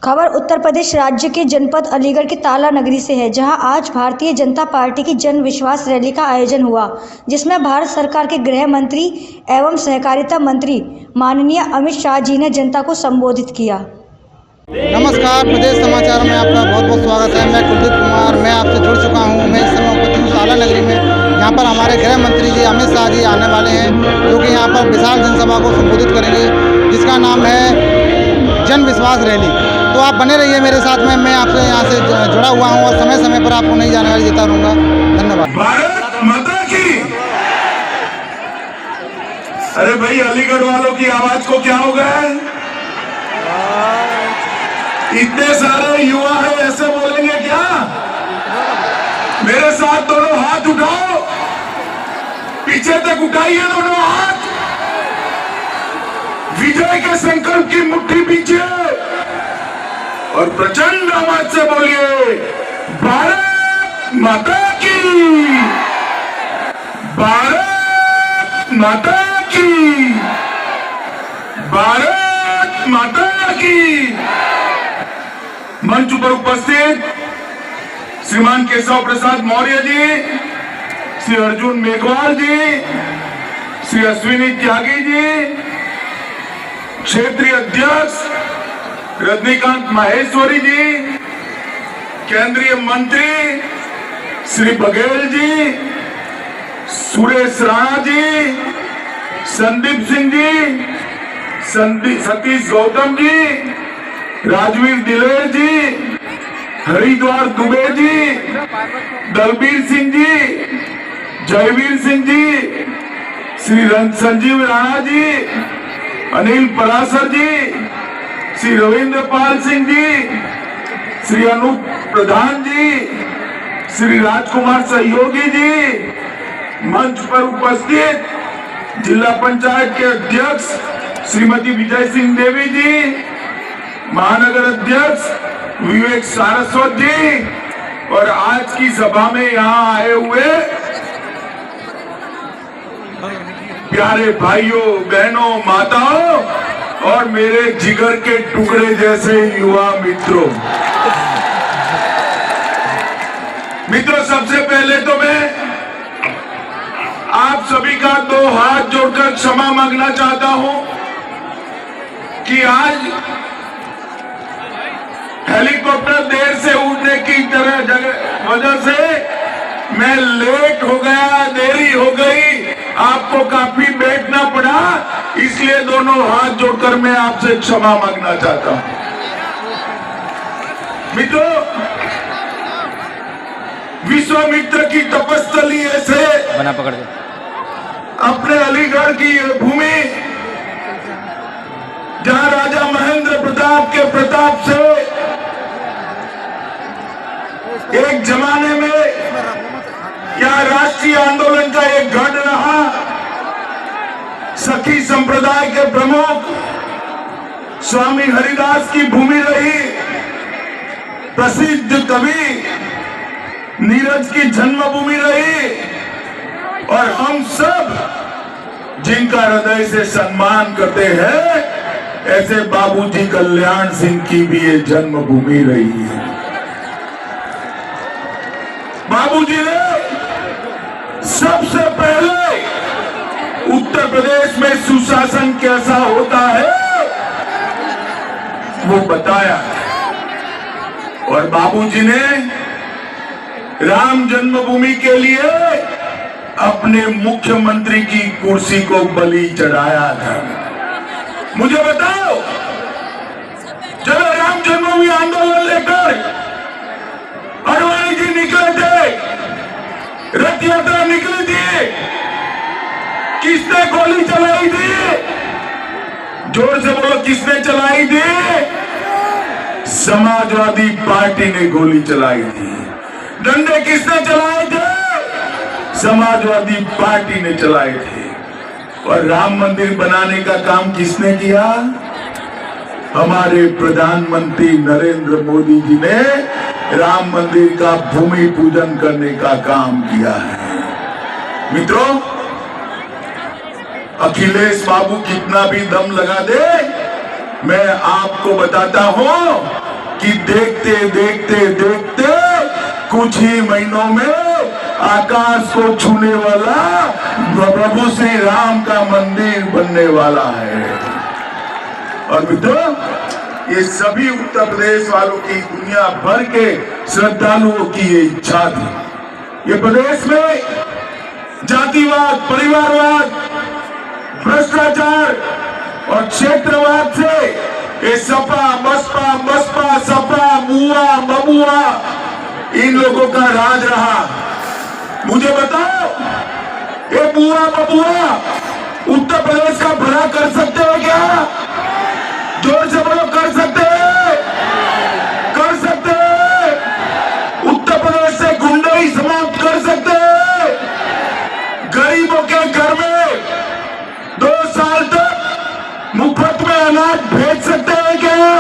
खबर उत्तर प्रदेश राज्य के जनपद अलीगढ़ के ताला नगरी से है, जहां आज भारतीय जनता पार्टी की जन विश्वास रैली का आयोजन हुआ, जिसमें भारत सरकार के गृह मंत्री एवं सहकारिता मंत्री माननीय अमित शाह जी ने जनता को संबोधित किया। नमस्कार, प्रदेश समाचार में आपका बहुत बहुत स्वागत है। मैं कुलदीप कुमार, मैं आपसे जुड़ चुका हूं। मैं इस समय उपस्थित हूं ताला नगरी में। यहां पर हमारे गृह मंत्री जी अमित शाह जी आने वाले हैं, जो कि यहां पर विशाल जनसभा को संबोधित करेंगे, जिसका नाम है जन विश्वास रैली। तो आप बने रहिए मेरे साथ में। मैं आपसे यहाँ से जुड़ा हुआ हूँ और समय समय पर आपको नई जानकारी देता रहूँगा। धन्यवाद। भारत माता की। अरे भाई, अलीगढ़ वालों की आवाज को क्या हो गया है? इतने सारे युवा है, ऐसे बोलेंगे क्या? मेरे साथ दोनों हाथ उठाओ, पीछे तक उठाइए दोनों हाथ। विजय के संकल्प की मुट्ठी पीछे और प्रचंड आवाज से बोलिए, भारत माता की, भारत माता की, भारत माता की। मंच पर उपस्थित श्रीमान केशव प्रसाद मौर्य जी, श्री अर्जुन मेघवाल जी, श्री अश्विनी त्यागी जी, क्षेत्रीय अध्यक्ष रजनीकांत माहेश्वरी जी, केंद्रीय मंत्री श्री बघेल जी, सुरेश राणा जी, संदीप सिंह जी, सतीश गौतम जी, राजवीर दिलेर जी, हरिद्वार दुबे जी, दलबीर सिंह जी, जयवीर सिंह जी, श्री संजीव राणा जी, अनिल परासर जी, श्री रविंद्र पाल सिंह जी, श्री अनूप प्रधान जी, श्री राजकुमार सहयोगी जी, मंच पर उपस्थित जिला पंचायत के अध्यक्ष श्रीमती विजय सिंह देवी जी, महानगर अध्यक्ष विवेक सारस्वत जी, और आज की सभा में यहां आए हुए प्यारे भाइयों, बहनों, माताओं और मेरे जिगर के टुकड़े जैसे युवा मित्रों। सबसे पहले तो मैं आप सभी का दो हाथ जोड़कर क्षमा मांगना चाहता हूं कि आज हेलीकॉप्टर देर से उड़ने की वजह से मैं लेट हो गया, देरी हो गई, आपको काफी बैठना पड़ा, इसलिए दोनों हाथ जोड़कर मैं आपसे क्षमा मांगना चाहता हूं। मित्रों, विश्वामित्र की तपस्थली ऐसे बना पकड़ दे। अपने अलीगढ़ की भूमि, जहां राजा महेंद्र प्रताप के प्रताप से एक जमाने में यह राष्ट्रीय आंदोलन का एक गढ़ रहा। सखी संप्रदाय के प्रमुख स्वामी हरिदास की भूमि रही। प्रसिद्ध कवि नीरज की जन्मभूमि रही। और हम सब जिनका हृदय से सम्मान करते हैं, ऐसे बाबूजी कल्याण सिंह की भी ये जन्मभूमि रही है। बाबूजी ने सबसे पहले उत्तर प्रदेश में सुशासन कैसा होता है वो बताया, और बाबूजी ने राम जन्मभूमि के लिए अपने मुख्यमंत्री की कुर्सी को बलि चढ़ाया था। मुझे बताओ, जब राम जन्मभूमि आंदोलन लेकर अडवाणी जी निकले थे, रथ यात्रा निकली थी, किसने गोली चलाई थी? जोर से बोलो, किसने चलाई थी? समाजवादी पार्टी ने गोली चलाई थी। डंडे किसने चलाए थे? समाजवादी पार्टी ने चलाए थे। और राम मंदिर बनाने का काम किसने किया? हमारे प्रधानमंत्री नरेंद्र मोदी जी ने राम मंदिर का भूमि पूजन करने का काम किया है। मित्रों, अखिलेश बाबू कितना भी दम लगा दे, मैं आपको बताता हूं कि देखते देखते देखते कुछ ही महीनों में आकाश को छूने वाला प्रभु श्री राम का मंदिर बनने वाला है। और मित्रों, ये सभी उत्तर प्रदेश वालों की, दुनिया भर के श्रद्धालुओं की ये इच्छा थी। ये प्रदेश में जातिवाद, परिवारवाद, भ्रष्टाचार और क्षेत्रवाद से ये सपा बसपा सपा बुआ बबुआ इन लोगों का राज रहा। मुझे बताओ, ये बुआ बबुआ उत्तर प्रदेश का भला कर सकते हैं क्या? जोर से बोलो, कर सकते हैं? कर सकते हैं? उत्तर प्रदेश से गुंडाई समाप्त कर सकते हैं? गरीबों के घर में 2 साल तक मुफ्त में अनाज भेज सकते हैं क्या?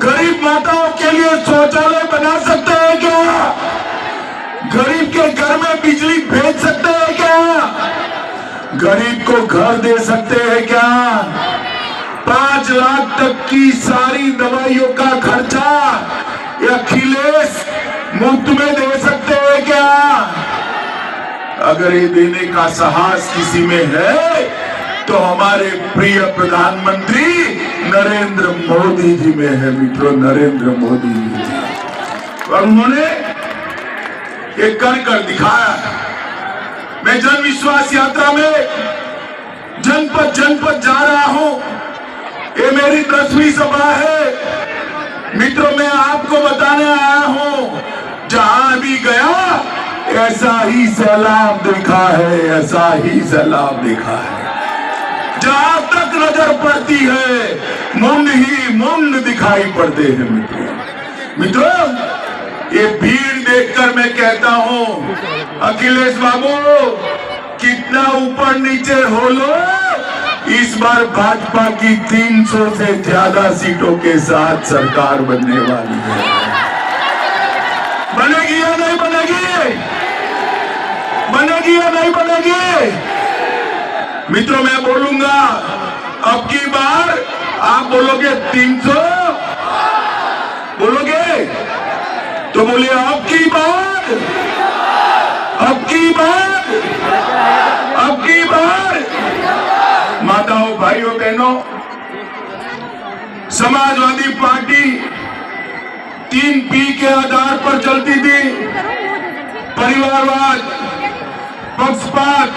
गरीब माताओं के लिए शौचालय बना सकते हैं क्या? गरीब के घर में बिजली भेज सकते हैं क्या? गरीब को घर दे सकते हैं क्या? 5 लाख तक की सारी दवाइयों का खर्चा ये अखिलेश मुफ्त में दे सकते हैं क्या? अगर ये देने का साहस किसी में है तो हमारे प्रिय प्रधानमंत्री नरेंद्र मोदी जी में है। मित्रों, नरेंद्र मोदी जी, और उन्होंने ये कर दिखाया। मैं जन विश्वास यात्रा में जनपद जनपद जा रहा हूं। ये मेरी 10वीं सभा है। मित्रों, मैं आपको बताने आया हूं, जहां भी गया ऐसा ही सैलाब देखा है, ऐसा ही सैलाब देखा है। जहां तक नजर पड़ती है मुंड ही मुंड दिखाई पड़ते हैं। मित्रों, ये भीड़ देखकर मैं कहता हूं, अखिलेश बाबू कितना ऊपर नीचे हो लो, इस बार भाजपा की 300 से ज्यादा सीटों के साथ सरकार बनने वाली है। बनेगी या नहीं बनेगी? बनेगी या नहीं बनेगी? मित्रों, मैं बोलूंगा, अब की बार आप बोलोगे 300, बोलोगे तो बोलिए अब की बार, अब की बार, अब की बार। माताओं, भाइयों, बहनों, समाजवादी पार्टी 3 P के आधार पर चलती थी। परिवारवाद, पक्षपात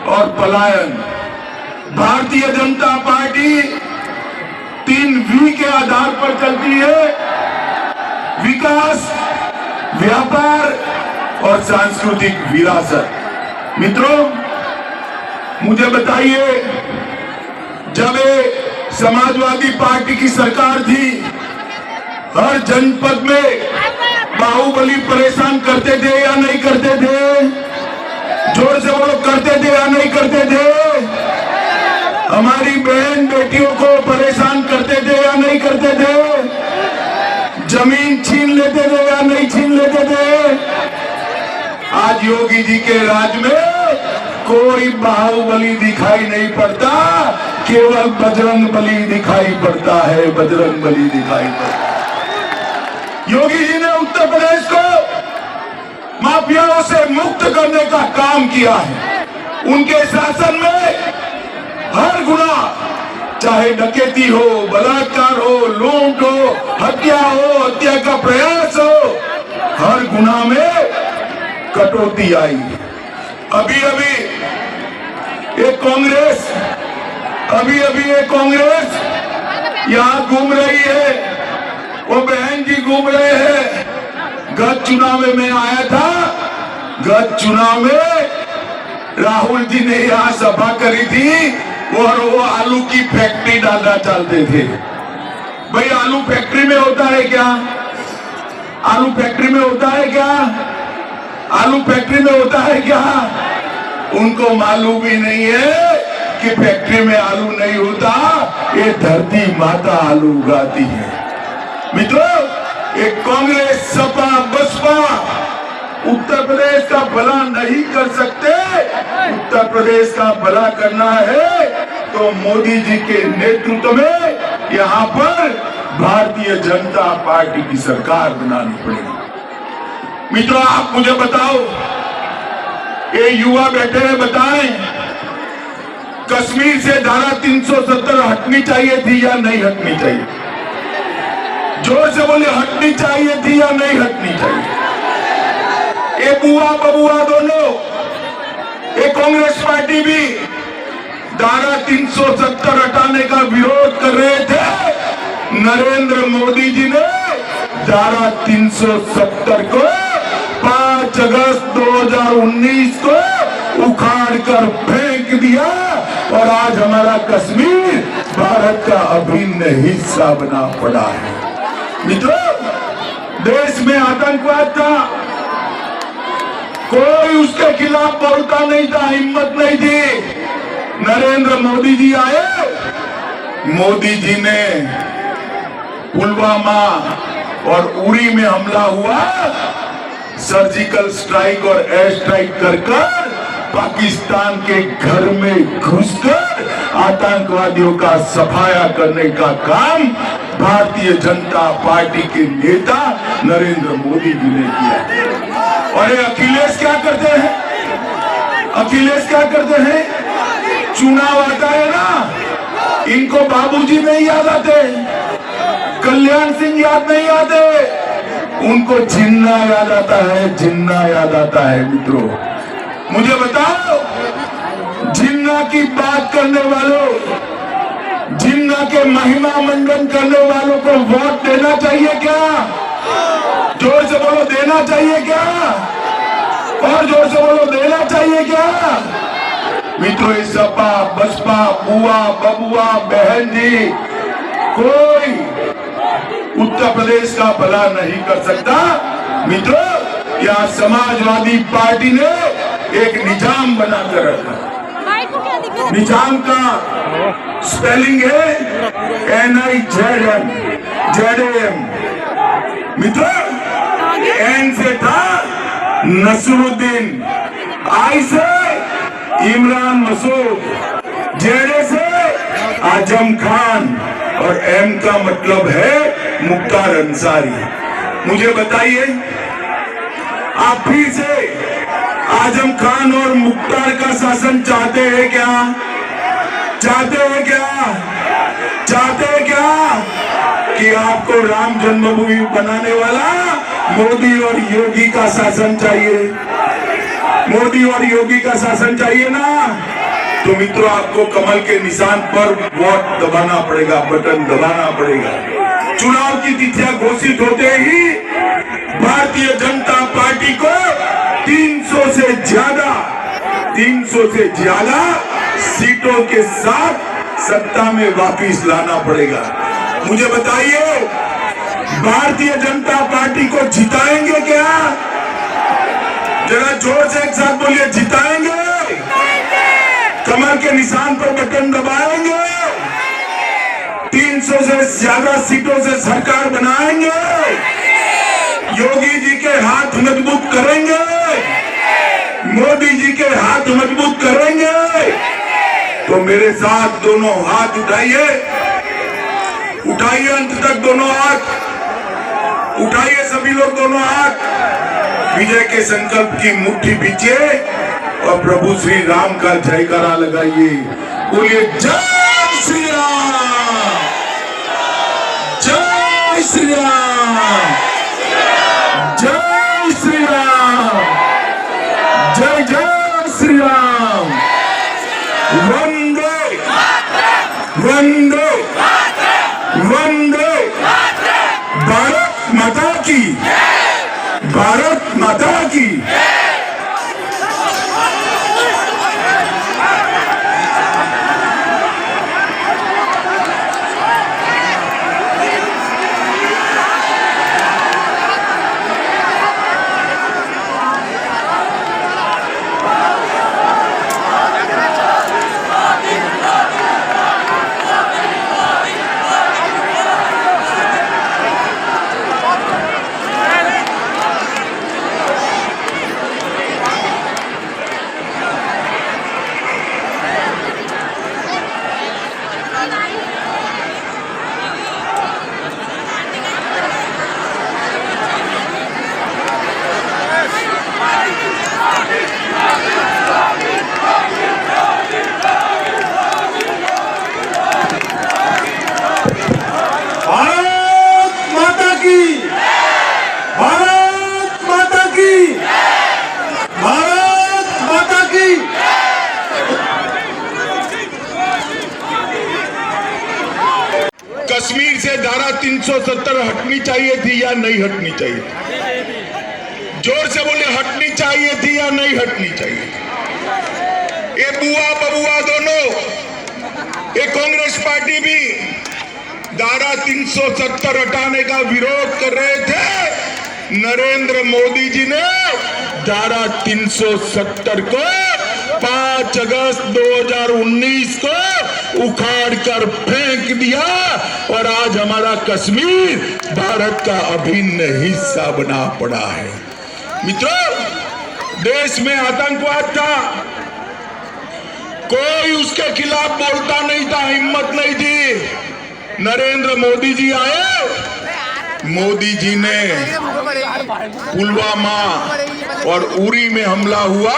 और पलायन। भारतीय जनता पार्टी 3 V के आधार पर चलती है। विकास, व्यापार और सांस्कृतिक विरासत। मित्रों, मुझे बताइए, जब ये समाजवादी पार्टी की सरकार थी, हर जनपद में बाहुबली परेशान करते थे या नहीं करते थे? जोर से बोलो, करते थे या नहीं करते थे? हमारी बहन बेटियों को परेशान करते थे या नहीं करते थे? जमीन छीन लेते थे या नहीं छीन लेते थे? आज योगी जी के राज में कोई बाहुबली दिखाई नहीं पड़ता, केवल बजरंग बली दिखाई पड़ता है, बजरंग बली दिखाई पड़ता है। योगी जी ने उत्तर प्रदेश को माफियाओं से मुक्त करने का काम किया है। उनके शासन में हर गुना, चाहे डकैती हो, बलात्कार हो, लूट हो, हत्या हो, हत्या का प्रयास हो, हर गुना में कटौती आई। अभी अभी एक कांग्रेस यहाँ घूम रही है, वो बहन जी घूम रहे हैं। गत चुनाव में मैं आया था, गत चुनाव में राहुल जी ने यहाँ सभा करी थी और वो आलू की फैक्ट्री डालना चाहते थे। भाई, आलू फैक्ट्री में होता है क्या? आलू फैक्ट्री में होता है क्या? आलू फैक्ट्री में होता है क्या? उनको मालूम ही नहीं है कि फैक्ट्री में आलू नहीं होता, ये धरती माता आलू उगाती है। मित्रों, एक कांग्रेस, सपा, बसपा उत्तर प्रदेश का भला नहीं कर सकते। उत्तर प्रदेश का भला करना है तो मोदी जी के नेतृत्व में यहाँ पर भारतीय जनता पार्टी की सरकार बनानी पड़ेगी। मित्रों, आप मुझे बताओ, ये युवा बैठे हैं, बताएं, कश्मीर से धारा 370 हटनी चाहिए थी या नहीं हटनी चाहिए? जोर से बोले, हटनी चाहिए थी या नहीं हटनी चाहिए? ये बुआ बबुआ दोनों, ये कांग्रेस पार्टी भी धारा 370 हटाने का विरोध कर रहे थे। नरेंद्र मोदी जी ने धारा 370 को 5 अगस्त 2019 को उखाड़ कर फेंक दिया और आज हमारा कश्मीर भारत का अभिन्न हिस्सा बना पड़ा है। मित्रों, देश में आतंकवाद था, कोई उसके खिलाफ बोलता नहीं था, हिम्मत नहीं थी। नरेंद्र मोदी जी आए, मोदी जी ने पुलवामा और उरी में हमला हुआ, सर्जिकल स्ट्राइक और एयर स्ट्राइक कर पाकिस्तान के घर में घुसकर आतंकवादियों का सफाया करने का काम भारतीय जनता पार्टी के नेता नरेंद्र मोदी जी ने किया। और ये अखिलेश क्या करते हैं? अखिलेश क्या करते हैं? चुनाव आता है ना, इनको बाबूजी नहीं याद आते, कल्याण सिंह याद नहीं आते, उनको जिन्ना याद आता है, जिन्ना याद आता है। मित्रों, मुझे बताओ, जिन्ना की बात करने वालों, जिन्ना के महिमा मंडन करने वालों को वोट देना चाहिए क्या? जोर से बोलो, देना चाहिए क्या? और जोर से बोलो, देना चाहिए क्या? मित्रों, इस सपा बसपा बुआ बबुआ बहन जी कोई उत्तर प्रदेश का भला नहीं कर सकता। मित्रों, यहाँ समाजवादी पार्टी ने एक निजाम बनाकर रखा। निजाम का स्पेलिंग है NIZM, ZAM। मित्रों, N से था नसरुद्दीन, I से इमरान मसूद, जेडे से आजम खान और M का मतलब है मुख्तार अंसारी। मुझे बताइए, आप फिर से आजम खान और मुख्तार का शासन चाहते हैं क्या? चाहते हैं क्या? चाहते हैं क्या कि आपको राम जन्मभूमि बनाने वाला मोदी और योगी का शासन चाहिए? मोदी और योगी का शासन चाहिए ना? तो मित्रों, आपको कमल के निशान पर वोट दबाना पड़ेगा, बटन दबाना पड़ेगा। चुनाव की तिथियां घोषित होते ही भारतीय जनता पार्टी को 300 से ज्यादा सीटों के साथ सत्ता में वापिस लाना पड़ेगा। मुझे बताइए, भारतीय जनता पार्टी को जिताएंगे क्या? जरा जोर से एक साथ बोलिए, जिताएंगे? कमल के निशान पर बटन दबाएंगे? 300 से ज्यादा सीटों से सरकार बनाएंगे? योगी जी के हाथ मजबूत करेंगे? मोदी जी के हाथ मजबूत करेंगे? तो मेरे साथ दोनों हाथ उठाइए, उठाइए अंत तक दोनों हाथ, उठाइए सभी लोग दोनों हाथ, विजय के संकल्प की मुट्ठी बीचिए और प्रभु श्री राम का जयकारा लगाइए। बोलिए, जय श्री राम, जय श्री राम, जय श्री राम, जय जय श्री राम। वंदे वंदे वंदे भारत माता की, भारत माता की। 370 हटनी चाहिए थी या नहीं हटनी चाहिए? जोर से बोले, हटनी चाहिए थी या नहीं हटनी चाहिए? ये बुआ बबुआ दोनों, ये कांग्रेस पार्टी भी धारा 370 हटाने का विरोध कर रहे थे। नरेंद्र मोदी जी ने धारा 370 को 5 अगस्त 2019 को उखाड़ कर फेंक दिया और आज हमारा कश्मीर भारत का अभिन्न हिस्सा बना पड़ा है। मित्रों, देश में आतंकवाद था, कोई उसके खिलाफ बोलता नहीं था, हिम्मत नहीं थी। नरेंद्र मोदी जी आए, मोदी जी ने पुलवामा और उरी में हमला हुआ,